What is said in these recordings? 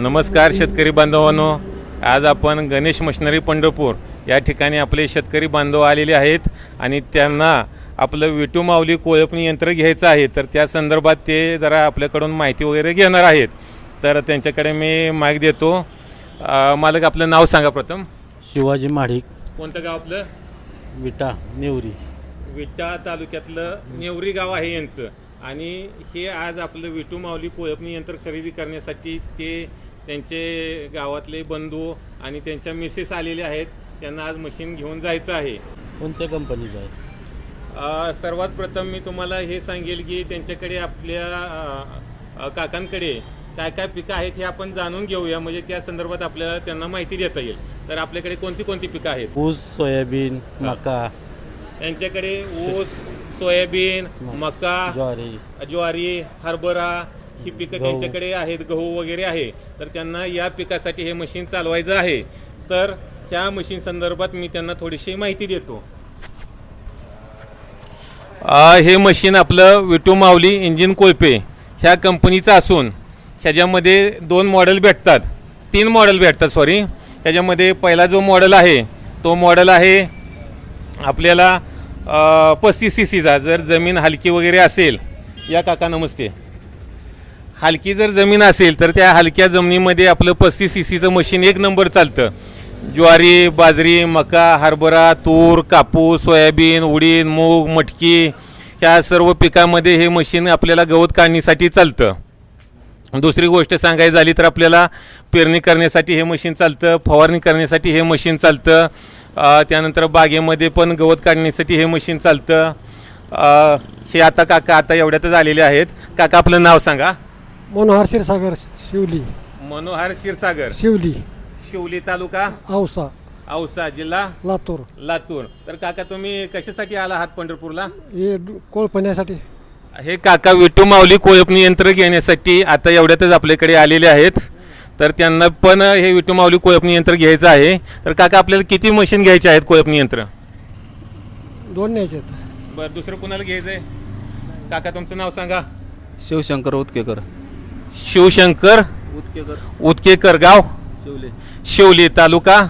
नमस्कार शेतकरी बांधवांनो, आज आपण गणेश मशिनरी पंढरपूर या ठिकाणी आपले शेतकरी बांधव आलेले आहेत आणि त्यांना आपलं विटू माऊली कोळपणी यंत्र घ्यायचं आहे. तर त्या संदर्भात ते जरा आपल्याकडून माहिती वगैरे घेणार आहेत. तर त्यांच्याकडे मी माईक देतो. मालक आपलं नाव सांगा प्रथम. शिवाजी महाडिक. कोणतं गाव आपलं? विटा नेवरी. विटा तालुक्यातलं नेवरी गाव आहे यांचं. आणि हे आज आपलं विटू माऊली कोळपणी यंत्र खरेदी करण्यासाठी ते त्यांचे गावातले बंधू आणि त्यांच्या मिसेस आलेले आहेत. त्यांना आज मशीन घेऊन जायचं आहे. कोणत्या कंपनीचं आहे? सर्वात प्रथम मी तुम्हाला हे सांगेल की त्यांच्याकडे आपल्या काकांकडे काय काय पिकं आहेत हे आपण जाणून घेऊया, म्हणजे त्या संदर्भात आपल्याला त्यांना माहिती देता येईल. तर आपल्याकडे कोणती कोणती पिकं आहेत? ऊस, सोयाबीन, मका. यांच्याकडे ऊस, सोयाबीन, मका, ज्वारी, हरभरा ही पिकं त्यांच्याकडे आहेत. गहू वगैरे आहे. तर त्यांना या पिकासाठी हे मशीन चालवायचं आहे. तर ह्या मशीन संदर्भात मी त्यांना थोडीशी माहिती देतो. हे मशीन आपलं विटू माऊली इंजिन कोळपे ह्या कंपनीचं असून ह्याच्यामध्ये 2 मॉडेल भेटतात, 3 मॉडेल भेटतात सॉरी. ह्याच्यामध्ये पहिला जो मॉडेल आहे तो मॉडेल आहे आपल्याला 35 सीसीचा. जर जमीन हलकी वगैरे असेल, या काका नमस्ते, हलकी जर जमीन असेल तर त्या हलक्या जमिनीमध्ये आपलं 35 सीसीचं मशीन एक नंबर चालतं. ज्वारी, बाजरी, मका, हरभरा, तूर, कापूस, सोयाबीन, उडीद, मूग, मटकी ह्या सर्व पिकामध्ये हे मशीन आपल्याला गवत काढणीसाठी चालतं. दुसरी गोष्ट सांगायची झाली तर आपल्याला पेरणी करण्यासाठी हे मशीन चालतं, फवारणी करण्यासाठी हे मशीन चालतं, त्यानंतर बागेमध्ये पण गवत काढण्यासाठी हे मशीन चालतं. हे आता काका आता एवढ्यातच आलेले आहेत. काका आपलं नाव सांगा. मनोहर क्षीरसागर शिवली. मनोहर क्षीरसागर शिवली. शिवली तालुका औसा. औसा जिल्हा लातूर. लातूर. तर काका तुम्ही कशासाठी आला आहात पंढरपूरला? हे कोळपण्यासाठी. हे काका विटू माऊली कोळपणी यंत्र घेण्यासाठी आता एवढ्यातच आपल्याकडे आलेले आहेत. तर त्यांना पण हे विटू माऊली कोळपणी यंत्र घ्यायचं आहे. तर काका आपल्याला किती मशीन घ्यायचे आहेत कोळपणी यंत्र? 2 न्यायचे. बरं, दुसरं कुणाला घ्यायचं आहे? काका तुमचं नाव सांगा. शिवशंकर उत्केकर. शिवशंकर उत्केकर. गाव शिवली तालुका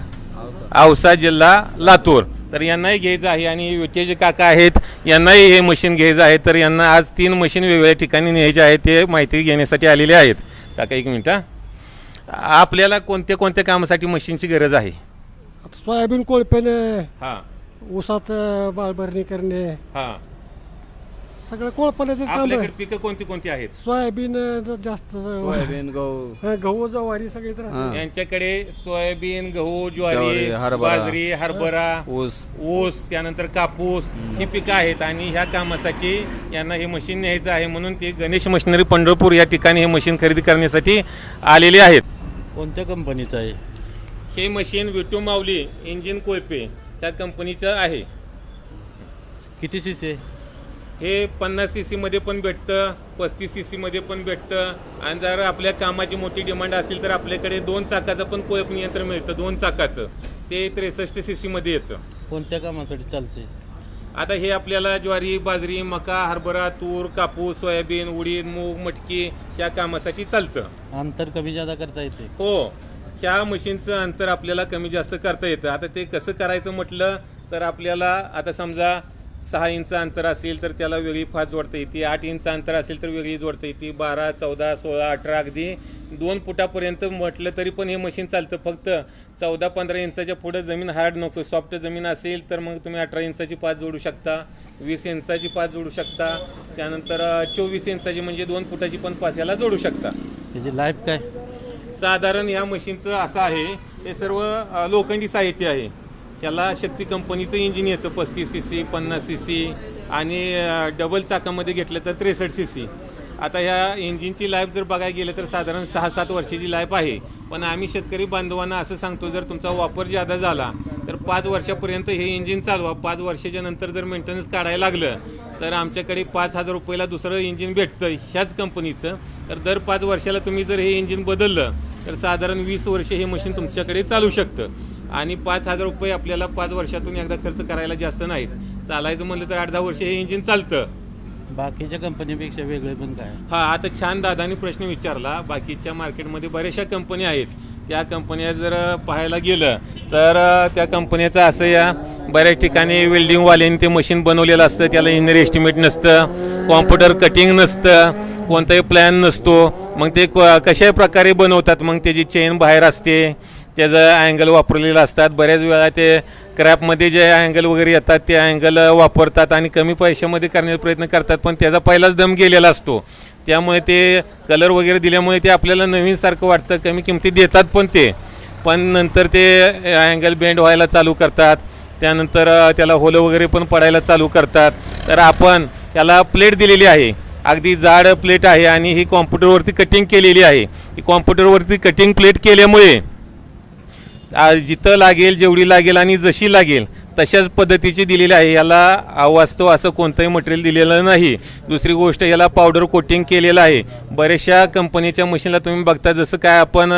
औसा जिल्हा लातूर. तर यांनाही घ्यायचं आहे. आणि विटे जे काका आहेत यांनाही हे मशीन घ्यायचं आहे. तर यांना आज 3 मशीन वेगवेगळ्या ठिकाणी न्यायचे आहेत. ते माहिती घेण्यासाठी आलेले आहेत. काका एक मिनिट. आपल्याला कोणत्या कोणत्या कामासाठी मशीनची गरज आहे? आता सोयाबीन कोळपेने, हां, ऊसात बाळभरणी करणे, हां, सगळं कोळपण्याचं काम आपल्याकडे आहे. पिकं कोणती कोणती आहेत? सोयाबीन जास्त, सोयाबीन, गहू, गहू, ज्वारी सगळीच राहते. यांच्याकडे सोयाबीन, गहू, ज्वारी, हरभरा, बाजरी, हरभरा, ऊस, त्यानंतर कापूस ही पिकं आहेत. आणि ह्या कामासाठी यांना हे मशीन न्यायचं आहे. म्हणून ते गणेश मशिनरी पंढरपूर या ठिकाणी हे मशीन खरेदी करण्यासाठी आलेले आहेत. कोणत्या कंपनीचं आहे? हे मशीन विटू माऊली इंजिन कोळपे ह्या कंपनीचं आहे. किती सीसी आहे? हे 50 सीसी मध्ये पण भेटतं, 35 सीसी मध्ये पण भेटतं. आणि जर आपल्या कामाची मोठी डिमांड असेल तर आपल्याकडे 2 चाकाचं पण कोळपणी यंत्र मिळतं. 2 चाकाचं ते 63 सीसी मध्ये येतं. कोणत्या कामासाठी चालते? आता हे आपल्याला ज्वारी, बाजरी, मका, हरभरा, तूर, कापूस, सोयाबीन, उडीद, मूग, मटकी ह्या कामासाठी चालतं. अंतर कमी जादा करता येते? हो, ह्या मशीनचं अंतर आपल्याला कमी जास्त करता येतं. आता ते कसं करायचं म्हटलं तर आपल्याला आता समजा 6 इंच अंतर असेल तर त्याला वेगळी फास जोडता येते. 8 इंच अंतर असेल तर वेगळी जोडता येते. 12, 14, 16, 18 अगदी 2 फुटापर्यंत म्हटलं तरी पण हे मशीन चालतं. फक्त 14-15 इंचाच्या पुढे जमीन हार्ड नको. सॉफ्ट जमीन असेल तर मग तुम्ही 18 इंचाची पास जोडू शकता, 20 इंचाची पास जोडू शकता, त्यानंतर 24 इंचाची म्हणजे 2 फुटाची पण पास याला जोडू शकता. त्याची लाईफ काय? साधारण या मशीनचं असं आहे, हे सर्व लोखंडी साहित्य आहे. याला शक्ती कंपनीचं इंजिन येतं 35 सीसी, 50 सीसी आणि डबल चाकामध्ये घेतलं तर 63 सीसी. आता ह्या इंजिनची लाईफ जर बघायला गेलं तर साधारण 6-7 वर्षाची लाईफ आहे. पण आम्ही शेतकरी बांधवांना असं सांगतो, जर तुमचा वापर जादा झाला तर 5 वर्षापर्यंत हे इंजिन चालवा. 5 वर्षाच्या नंतर जर मेंटेनन्स काढायला लागलं तर आमच्याकडे 5,000 रुपयाला दुसरं इंजिन भेटतं ह्याच कंपनीचं. तर दर 5 वर्षाला तुम्ही जर हे इंजिन बदललं तर साधारण 20 वर्ष हे मशीन तुमच्याकडे चालू शकतं. आणि 5,000 रुपये आपल्याला 5 वर्षातून एकदा खर्च करायला जास्त नाहीत. चालायचं म्हणलं तर 8-10 वर्ष हे इंजिन चालतं. बाकीच्या कंपनीपेक्षा वेगळे पण काय? हा आता छान दादानी प्रश्न विचारला. बाकीच्या मार्केटमध्ये बऱ्याचशा कंपन्या आहेत. त्या कंपन्या जर पाहायला गेलं तर त्या कंपन्याचं असं या बऱ्याच ठिकाणी वेल्डिंगवाल्यांनी ते मशीन बनवलेलं असतं, त्याला इंजिनियर एस्टिमेट नसतं, कॉम्प्युटर कटिंग नसतं, कोणताही प्लॅन नसतो. मग ते कशा प्रकारे बनवतात, मग त्याची चेन बाहेर असते, त्याचं अँगल वापरलेलं असतात. बऱ्याच वेळा ते क्रॅपमध्ये जे अँगल वगैरे येतात ते अँगल वापरतात आणि कमी पैशामध्ये करण्याचा प्रयत्न करतात, पण त्याचा पहिलाच दम गेलेला असतो. त्यामुळे ते कलर वगैरे दिल्यामुळे ते आपल्याला नवीनसारखं वाटतं, कमी किमतीत देतात पण नंतर ते अँगल बेंड व्हायला चालू करतात, त्यानंतर त्याला होलं वगैरे पण पडायला चालू करतात. तर आपण त्याला प्लेट दिलेली आहे, अगदी जाड प्लेट आहे आणि ही कॉम्प्युटरवरती कटिंग केलेली आहे. ही कॉम्प्युटरवरती कटिंग प्लेट केल्यामुळे जिथं लागेल, जेवढी लागेल आणि जशी लागेल तशाच पद्धतीची दिलेली आहे. याला वास्तव असं कोणतंही मटेरियल दिलेलं नाही. दुसरी गोष्ट, याला पावडर कोटिंग केलेलं आहे. बऱ्याचशा कंपनीच्या मशीनला तुम्ही बघता, जसं काय आपण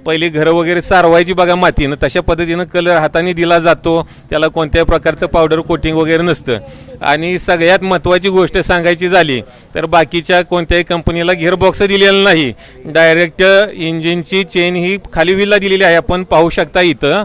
पहिले घरं वगैरे सारवायची बघा मातीनं, तशा पद्धतीनं कलर हाताने दिला जातो. त्याला कोणत्याही प्रकारचं पावडर कोटिंग वगैरे नसतं. आणि सगळ्यात महत्त्वाची गोष्ट सांगायची झाली तर बाकीच्या कोणत्याही कंपनीला गिअरबॉक्स दिलेला नाही. डायरेक्ट इंजिनची चेन ही खाली व्हीलला दिलेली आहे. आपण पाहू शकता इथं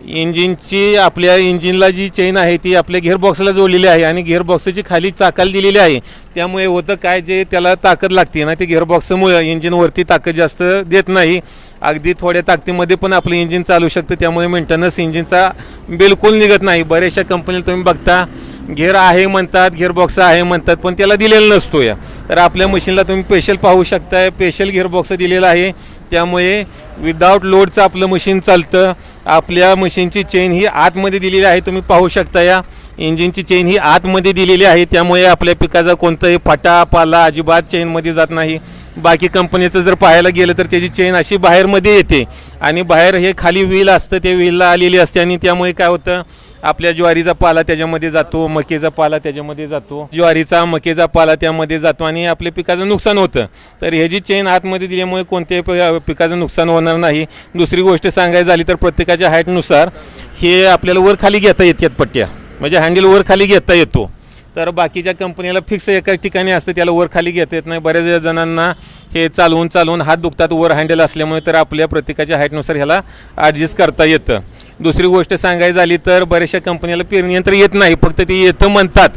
इंजिनची, आपल्या इंजिनला जी चेन आहे ती आपल्या गिअरबॉक्सला जोडलेली आहे आणि गिअरबॉक्सची खाली चाकाला दिलेली आहे. त्यामुळे होतं काय, जे त्याला ताकद लागते ना, ते गिअरबॉक्समुळे इंजिनवरती ताकद जास्त देत नाही. अगदी थोड्या ताकदीमध्ये पण आपलं इंजिन चालू शकतं. त्यामुळे मेंटेनन्स इंजिनचा बिलकुल निघत नाही. बऱ्याचशा कंपनीला तुम्ही बघता गिअर आहे म्हणतात, गिअरबॉक्स आहे म्हणतात, पण त्याला दिलेला नसतो. या तर आपल्या मशीनला तुम्ही स्पेशल पाहू शकताय, स्पेशल गिअरबॉक्स दिलेला आहे. त्यामुळे विदाऊट लोडचं आपलं मशीन चालतं. आपल्या मशीनची चेन ही आतमध्ये दिलेली आहे, तुम्ही पाहू शकता. या इंजिनची चेन ही आतमध्ये दिलेली आहे. त्यामुळे आपल्या पिकाचा कोणताही फाटा पाला अजिबात चेनमध्ये जात नाही. बाकी कंपनीचं जर पाहायला गेलं तर त्याची चेन अशी बाहेरमध्ये येते आणि बाहेर हे खाली व्हील असतं, ते व्हीलला आलेली असते आणि त्यामुळे काय होतं, आपल्या ज्वारीचा पाला त्याच्यामध्ये जातो, मकेचा पाला त्याच्यामध्ये जातो, ज्वारीचा मकेचा पाला त्यामध्ये जातो आणि आपल्या पिकाचं नुकसान होतं. तर ह्याची चेन आतमध्ये दिल्यामुळे कोणत्याही पिकाचं नुकसान होणार नाही. दुसरी गोष्ट सांगायची झाली तर प्रत्येकाच्या हाईटनुसार हे आपल्याला वर खाली घेता येतात पट्ट्या, म्हणजे हँडल वर खाली घेता येतो. तर बाकीच्या कंपनीला फिक्स एकाच ठिकाणी असतं, त्याला वर खाली घेता येत नाही. बऱ्याच जणांना हे चालवून हात दुखतात वर हँडल असल्यामुळे. तर आपल्या प्रत्येकाच्या हाईटनुसार ह्याला ॲडजस्ट करता येतं. दुसरी गोष्ट सांगायची झाली तर बऱ्याचशा कंपनीला पेरणी यंत्र येत नाही, फक्त ते येतं म्हणतात,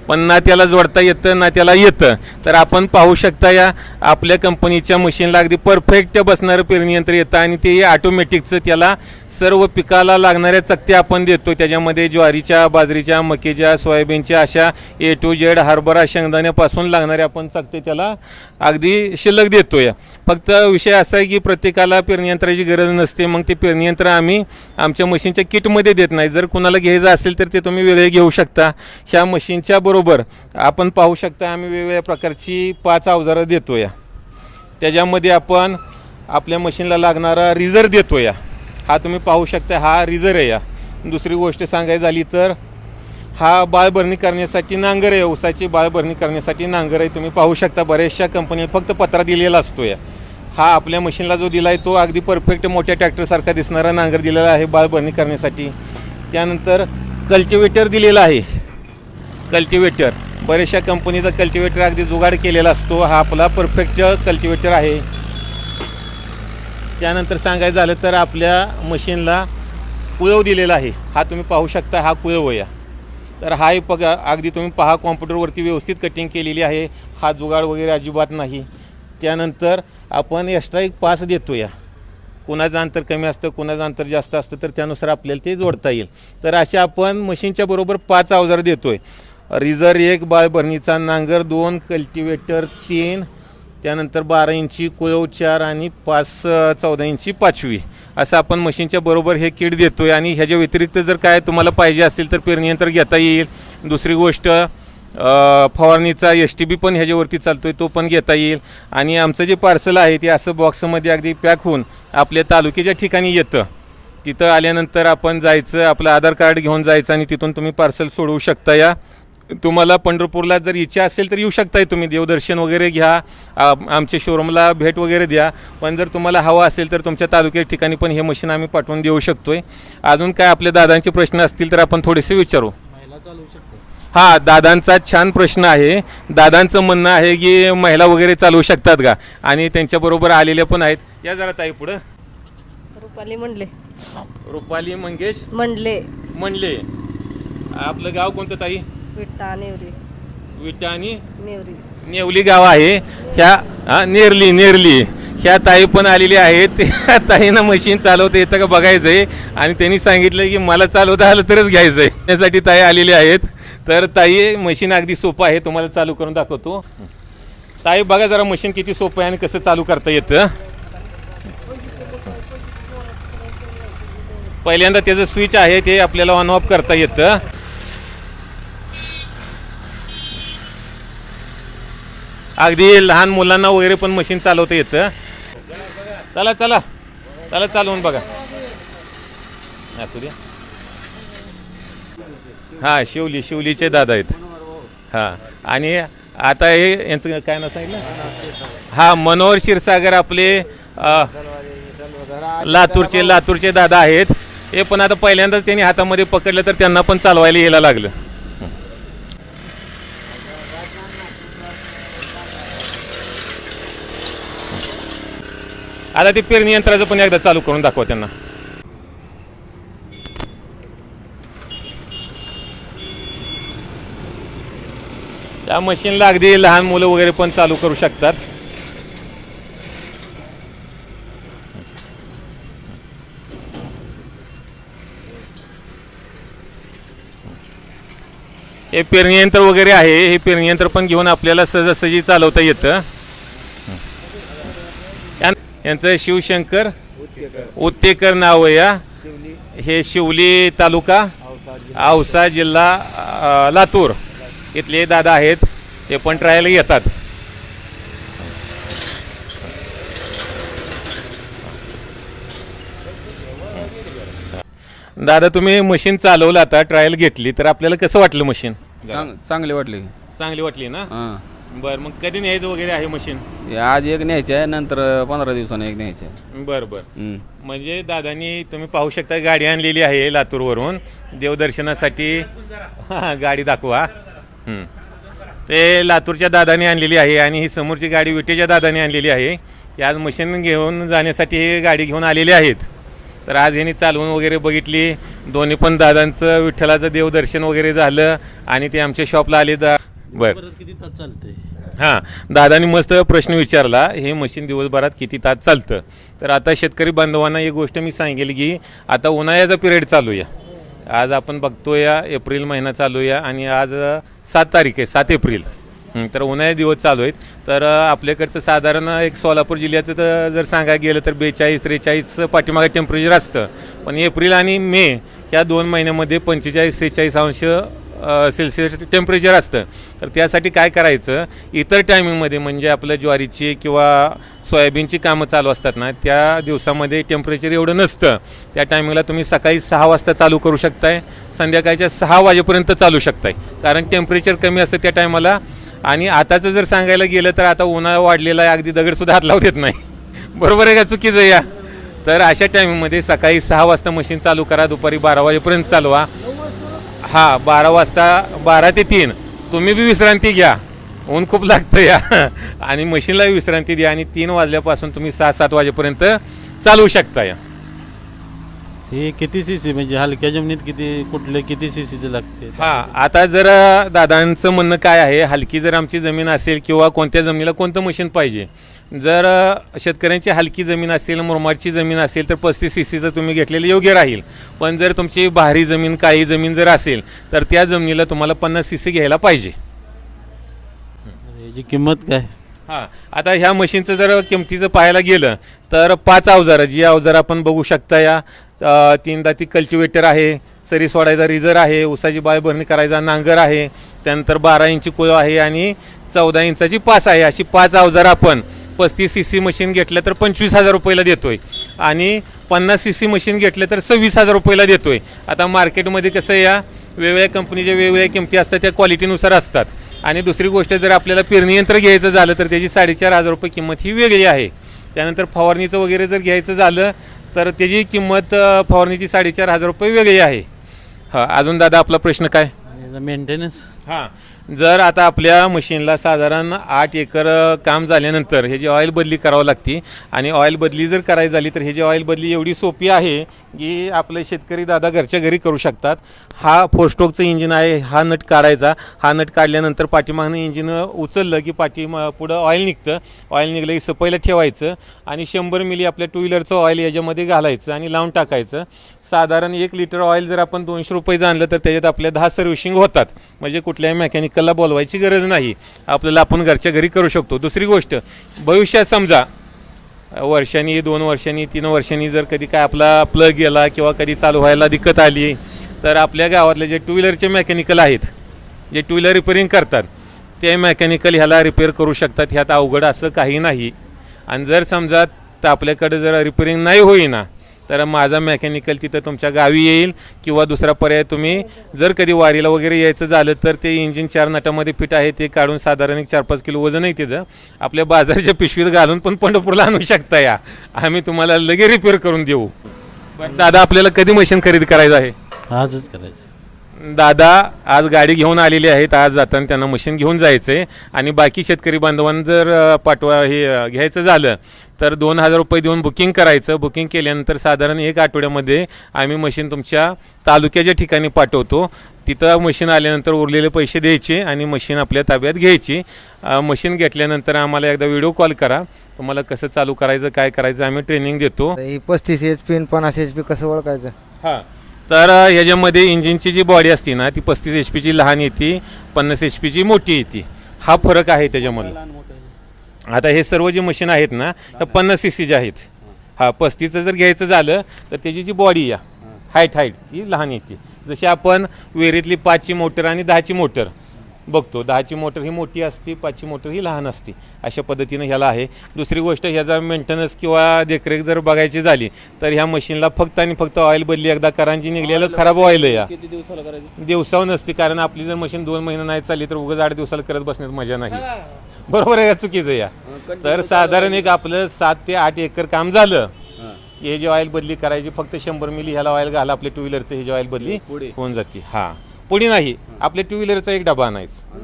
पण ना त्याला जोडता येतं ना त्याला येतं. तर आपण पाहू शकता या आपल्या कंपनीच्या मशीनला अगदी परफेक्ट बसणारं पेरणी यंत्र येतं आणि ते ऑटोमॅटिकचं, त्याला सर्व पिकाला लागणाऱ्या चकत्या आपण देतो. त्याच्यामध्ये ज्वारीच्या, बाजरीच्या, मकेच्या, सोयाबीनच्या अशा A to Z हरभरा शेंगदाण्यापासून लागणारे आपण चकते त्याला अगदी शिल्लक देतो. या फक्त विषय असा आहे की प्रत्येकाला पेरणी यंत्राची गरज नसते. मग ते पेरणी यंत्र आम्ही आमच्या मशीनच्या किटमध्ये देत नाही. जर कुणाला घ्यायचं असेल तर ते तुम्ही वेगळे घेऊ शकता. ह्या मशीनच्या बरोबर आपण पाहू शकता आम्ही वेगवेगळ्या प्रकारची 5 अवजारं देतो. या त्याच्यामध्ये आपण आपल्या मशीनला लागणारा रिझर देतो. या हा तुम्ही पाहू शकता, हा रिझर आहे. या दुसरी गोष्ट सांगायची झाली तर हा बाळभरणी करण्यासाठी नांगर आहे, ऊसाची बाळभरणी करण्यासाठी नांगर आहे. तुम्ही पाहू शकता बऱ्याचशा कंपनी फक्त पत्रा दिलेला असतो. या हा आपल्या मशीनला जो दिला आहे तो अगदी परफेक्ट मोठ्या ट्रॅक्टरसारखा दिसणारा नांगर दिलेला आहे बाळभरणी करण्यासाठी. त्यानंतर कल्टिवेटर दिलेला आहे. कल्टिवेटर बऱ्याचशा कंपनीचा कल्टिवेटर अगदी जुगाड केलेला असतो. हा आपला परफेक्ट कल्टिवेटर आहे. त्यानंतर सांगायचं झालं तर आपल्या मशीनला कुळव दिलेला आहे. हा तुम्ही पाहू शकता, हा कुळव या. तर हाही बघा अगदी तुम्ही पहा, कॉम्प्युटरवरती व्यवस्थित कटिंग केलेली आहे. हा जुगाड वगैरे अजिबात नाही. त्यानंतर आपण एक्स्ट्रा एक पास देतो. या कुणाचं अंतर कमी असतं, कुणाचं अंतर जास्त असतं, तर त्यानुसार आपल्याला ते जोडता येईल. तर अशा आपण मशीनच्या बरोबर 5 अवजार देतो आहे. रिझर 1, बाळभरणीचा नांगर 2, कल्टिवेटर 3, त्यानंतर 12 इंची कुळव 4 आणि 14 इंची 5वी असं आपण मशीनच्या बरोबर हे किट देतो आहे. आणि ह्याच्या व्यतिरिक्त जर काय तुम्हाला पाहिजे असेल तर पेरणी यंत्र घेता येईल. दुसरी गोष्ट फवारणीचा STB पण ह्याच्यावरती चालतो आहे, तो पण घेता येईल. आणि आमचं जे पार्सल आहे ते असं बॉक्समध्ये अगदी पॅक होऊन आपल्या तालुक्याच्या ठिकाणी येतं. तिथं आल्यानंतर आपण जायचं, आपलं आधार कार्ड घेऊन जायचं आणि तिथून तुम्ही पार्सल सोडवू शकता. या तुम्हाला पंढरपूरला जर इच्छा असेल तर येऊ शकताय तुम्ही, देवदर्शन वगैरे घ्या, आमच्या शोरूमला भेट वगैरे द्या. पण जर तुम्हाला हवं असेल तर तुमच्या तालुक्याच्या ठिकाणी पण हे मशीन आम्ही पाठवून देऊ शकतो आहे. अजून काय आपल्या दादांचे प्रश्न असतील तर आपण थोडेसे विचारू. महिला चालवू शकतो? हा दादांचा छान प्रश्न आहे. दादांचं म्हणणं आहे की महिला वगैरे चालवू शकतात का, आणि त्यांच्याबरोबर आलेल्या पण आहेत. या जरा ताई पुढं. रुपाली म्हणले रुपाली मंगेश म्हणले म्हणले. आपलं गाव कोणतं ताई? विट्टा नेवरी विटा आणि नेवरी नेवली गाव आहे. ह्या नेरली ह्या ताई पण आलेली आहेत. त्या ताईंना मशीन चालवता येतं का बघायचं आहे, आणि त्यांनी सांगितलं की मला चालवता आलं तरच घ्यायचं आहे. त्यासाठी ताई आलेली आहेत. तर ताई मशीन अगदी सोपं आहे, तुम्हाला चालू करून दाखवतो. ताई बघा जरा मशीन किती सोपं आहे आणि कसं चालू करता येतं. पहिल्यांदा त्याचं स्विच आहे ते आपल्याला ऑन ऑफ करता येतं. अगदी लहान मुलांना वगैरे पण मशीन चालवता येतं. चला चला चला चालवून बघा. असू द्या. हां शिवलीचे दादा आहेत. हां आणि आता हे यांचं काय नाव सांगितलं? हां मनोहर क्षीरसागर आपले लातूरचे दादा आहेत. हे पण आता पहिल्यांदाच त्यांनी हातामध्ये पकडलं तर त्यांना पण चालवायला यायला लागलं. आता ते पेरणी यंत्राचं पण एकदा चालू करून दाखवा त्यांना. या मशीनला अगदी लहान मुलं वगैरे पण चालू करू शकतात. हे पेरणी यंत्र वगैरे आहे. हे पेरणी यंत्र पण घेऊन आपल्याला सहजासहजी चालवता येतं. यांचं शिवशंकर उत्तेकर नाव आहे. या हे शिवली तालुका औसा जिल्हा लातूर इथले दादा आहेत. ते पण ट्रायल येतात. दादा तुम्ही मशीन चालवलं, आता ट्रायल घेतली, तर आपल्याला कसं वाटलं मशीन? चांगली वाटली. चांगली वाटली ना? हां बरं मग कधी न्यायचं वगैरे आहे मशीन? आज एक न्यायचे आहे, नंतर 15 दिवसांनी एक न्यायचे आहे. बरं म्हणजे दादानी तुम्ही पाहू शकता गाडी आणलेली आहे लातूरवरून देवदर्शनासाठी. गाडी दाखवा. ते लातूरच्या दादाने आणलेली आहे आणि ही समोरची गाडी विटेच्या दादाने आणलेली आहे. आज मशीन घेऊन जाण्यासाठी हे गाडी घेऊन आलेली आहेत. तर आज यांनी चालवून वगैरे बघितली. दोन्ही पण दादांचं विठ्ठलाचं देवदर्शन वगैरे झालं आणि ते आमच्या शॉपला आले. बरं किती तास चालते? हां दादानी मस्त प्रश्न विचारला, हे मशीन दिवसभरात किती तास चालतं. तर आता शेतकरी बांधवांना एक गोष्ट मी सांगेल की आता उन्हाळ्याचा पिरियड चालू आहे. आज आपण बघतो या एप्रिल महिना चालू आहे आणि आज 7 तारीख आहे, 7 एप्रिल. तर उन्हाळ्याचे दिवस चालू आहेत. तर आपल्याकडचं साधारण एक सोलापूर जिल्ह्याचं तर जर सांगायला गेलं तर 42-43 पाठीमागे टेम्परेचर असतं. पण एप्रिल आणि मे ह्या 2 महिन्यामध्ये 45-46 अंश सेल्सिअस टेम्परेचर असतं. तर त्यासाठी काय करायचं, इतर टायमिंगमध्ये म्हणजे आपलं ज्वारीची किंवा सोयाबीनची कामं चालू असतात ना, त्या दिवसामध्ये टेम्परेचर एवढं नसतं. त्या टायमिंगला तुम्ही सकाळी 6 वाजता चालू करू शकताय, संध्याकाळच्या 6 वाजेपर्यंत चालू शकताय, कारण टेम्परेचर कमी असतं त्या टायमाला. आणि आताचं जर सांगायला गेलं तर आता उन्हाळा वाढलेला आहे, अगदी दगडसुद्धा हात लावू देत नाही. बरोबर आहे का, चुकीचं या? तर अशा टायमिंगमध्ये सकाळी 6 वाजता मशीन चालू करा, दुपारी 12 वाजेपर्यंत चालवा. हां 12 वाजता 12 ते 3 तुम्ही बी विश्रांती घ्या, ऊन खूप लागतं या. आणि मशीनला विश्रांती द्या आणि 3 वाजल्यापासून तुम्ही 6-7 वाजेपर्यंत चालवू शकता. या हे किती सीसी म्हणजे हलक्या जमिनीत किती सीसीचे लागते? हां आता जर दादांचं म्हणणं काय आहे, हलकी जर आमची जमीन असेल किंवा कोणत्या जमिनीला कोणतं मशीन पाहिजे. जर शेतकऱ्यांची हलकी जमीन असेल, मुरमाडची जमीन असेल तर 35 सीसीचं तुम्ही घेतलेलं योग्य राहील. पण जर तुमची भारी जमीन, काही जमीन जर असेल तर त्या जमिनीला तुम्हाला 50 सीसी घ्यायला पाहिजे. याची किंमत काय? हां आता ह्या मशीनचं जर किमतीचं पाहायला गेलं तर 5 अवजारं, जी अवजारं आपण बघू शकता. या 3 दाती कल्टिवेटर आहे, सरी सोडायचा रिझर आहे, ऊसाची बाय भरणी करायचा नांगर आहे, त्यानंतर 12 इंची कुळ आहे आणि 14 इंचाची पास आहे. अशी 5 अवजारं आपण 35 सीसी मशीन घेतलं तर 25,000 रुपयाला देतोय आणि 50 सीसी मशीन घेतलं तर 26,000 रुपयाला देतोय. आता मार्केटमध्ये कसं या वेगवेगळ्या कंपनीच्या वेगवेगळ्या किमती असतात, त्या क्वालिटीनुसार असतात. आणि दुसरी गोष्ट, जर आपल्याला पेरणी यंत्र घ्यायचं झालं तर त्याची 4,500 रुपये किंमत ही वेगळी आहे. त्यानंतर फवारणीचं वगैरे जर घ्यायचं झालं तर त्याची किंमत फवारणीची 4,500 रुपये वेगळी आहे. हां अजून दादा आपला प्रश्न काय? मेंटेनन्स हां, जर आता आपल्या मशीनला साधारण 8 एकर काम झाल्यानंतर हे जे ऑइल बदली करावं लागते आणि ऑइल बदली जर करायची झाली तर हे जे ऑइल बदली एवढी सोपी आहे की आपले शेतकरी दादा घरच्या घरी करू शकतात. हा 4 स्ट्रोकचं इंजिन आहे. हा नट काढायचा. हा नट काढल्यानंतर पाठीमागनं इंजिन उचललं की पुढं ऑइल निघतं. ऑइल निघलं की सपयला ठेवायचं आणि 100 मिली आपल्या 2 व्हीलरचं ऑइल याच्यामध्ये घालायचं आणि लावून टाकायचं. साधारण 1 लिटर ऑइल जर आपण 200 रुपयेचं आणलं तर त्याच्यात आपल्या 10 सर्व्हिसिंग होतात. म्हणजे कुठल्याही मेकॅनिकलला बोलवायची गरज नाही. आपल्याला आपण घरच्या घरी करू शकतो. दुसरी गोष्ट, भविष्यात समजा वर्षांनी 2 वर्षांनी 3 वर्षांनी जर कधी काय आपला प्लग गेला किंवा कधी चालू व्हायला दिक्कत आली तर आपल्या गावातले जे 2 व्हीलरचे मेकॅनिकल आहेत, जे 2 व्हीलर रिपेअरिंग करतात, ते मेकॅनिकल ह्याला रिपेअर करू शकतात. ह्यात अवघड असं काही नाही. आणि जर समजा आपल्याकडे जर रिपेअरिंग नाही होईना तर माझा मेकॅनिकल तिथं तुमच्या गावी येईल किंवा दुसरा पर्याय, तुम्ही जर कधी वारीला वगैरे यायचं झालं तर ते इंजिन 4 नटामध्ये फिट आहे ते काढून साधारण 4-5 किलो वजन आहे त्याचं आपल्या बाजाराच्या पिशवीत घालून पण पंढरपूरला आणू शकता. या आम्ही तुम्हाला लगेच रिपेअर करून देऊ. बरं दादा, आपल्याला कधी मशीन खरेदी करायचं आहे? आजच करायचं. दादा आज गाडी घेऊन आलेली आहेत. आज जाताना त्यांना मशीन घेऊन जायचं आहे आणि बाकी शेतकरी बांधवांना जर हे घ्यायचं झालं तर 2000 रुपये देऊन बुकिंग करायचं. बुकिंग केल्यानंतर साधारण 1 आठवड्यामध्ये आम्ही मशीन तुमच्या तालुक्याच्या ठिकाणी पाठवतो. तिथं मशीन आल्यानंतर उरलेले पैसे द्यायचे आणि मशीन आपल्या ताब्यात घ्यायची. मशीन घेतल्यानंतर आम्हाला एकदा व्हिडिओ कॉल करा. तुम्हाला कसं चालू करायचं, काय करायचं आम्ही ट्रेनिंग देतो. 35 HP आणि 50 HP कसं ओळखायचं? हां, तर ह्याच्यामध्ये इंजिनची जी बॉडी असते ना ती 35 HP लहान येते, 50 HP मोठी येते. हा फरक आहे त्याच्यामध्ये. आता हे सर्व जे मशीन आहेत ना त्या 50 cc आहेत. हा 35चं जर घ्यायचं झालं तर त्याची जी बॉडी या हाईट ती लहान येते. जशी आपण वेरीतली 5ची मोटर आणि 10ची मोटर बघतो, 10ची मोटर ही मोठी असते, 5ची मोटर ही लहान असते. अशा पद्धतीनं ह्याला आहे. दुसरी गोष्ट, ह्याचा मेंटेनन्स किंवा देखरेख जर बघायची झाली तर ह्या मशीनला फक्त आणि फक्त ऑइल बदली एकदा करांची निघलेलं खराब ऑइल या किती दिवसाला करायचं? दिवसावर नसते. कारण आपली जर मशीन 2 महिने नाही चालली तर उगाच 8 दिवसाला करत बसण्यात मजा नाही. बरोबर आहे का चुकीचं या? तर साधारण एक आपलं 7 ते 8 एकर काम झालं. हे जे ऑइल बदली करायची फक्त 100 मिली ह्याला ऑइल घाला. आपल्या 2 व्हीलरचं हे जे ऑइल बदली होऊन जाते. हां, पुढे नाही, आपल्या 2 व्हीलरचा एक डबा आणायचं.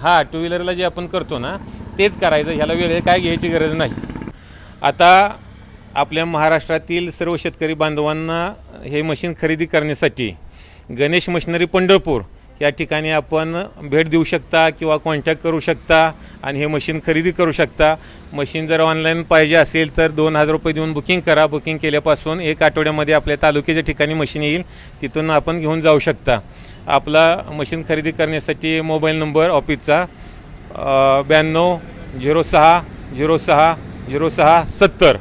हां, 2 व्हीलरला जे आपण करतो ना तेच करायचं. ह्याला वेगळे काय घ्यायची गरज नाही. आता आपल्या महाराष्ट्रातील सर्व शेतकरी बांधवांना हे मशीन खरेदी करण्यासाठी गणेश मशिनरी पंढरपूर या ठिकाणी आपण भेट देऊ शकता किंवा कॉन्टॅक्ट करू शकता आणि हे मशीन खरेदी करू शकता. मशीन जर ऑनलाईन पाहिजे असेल तर 2000 रुपये देऊन बुकिंग करा. बुकिंग केल्यापासून 1 आठवड्यामध्ये आपल्या तालुक्याच्या ठिकाणी मशीन येईल, तिथून आपण घेऊन जाऊ शकता. आपला मशीन खरेदी करण्यासाठी मोबाईल नंबर ऑफिसचा 92 06 06 06 70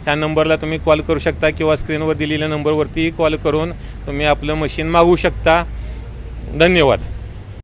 ह्या नंबरला तुम्ही कॉल करू शकता किंवा स्क्रीनवर दिलेल्या नंबरवरती कॉल करून तुम्ही आपलं मशीन मागवू शकता. धन्यवाद.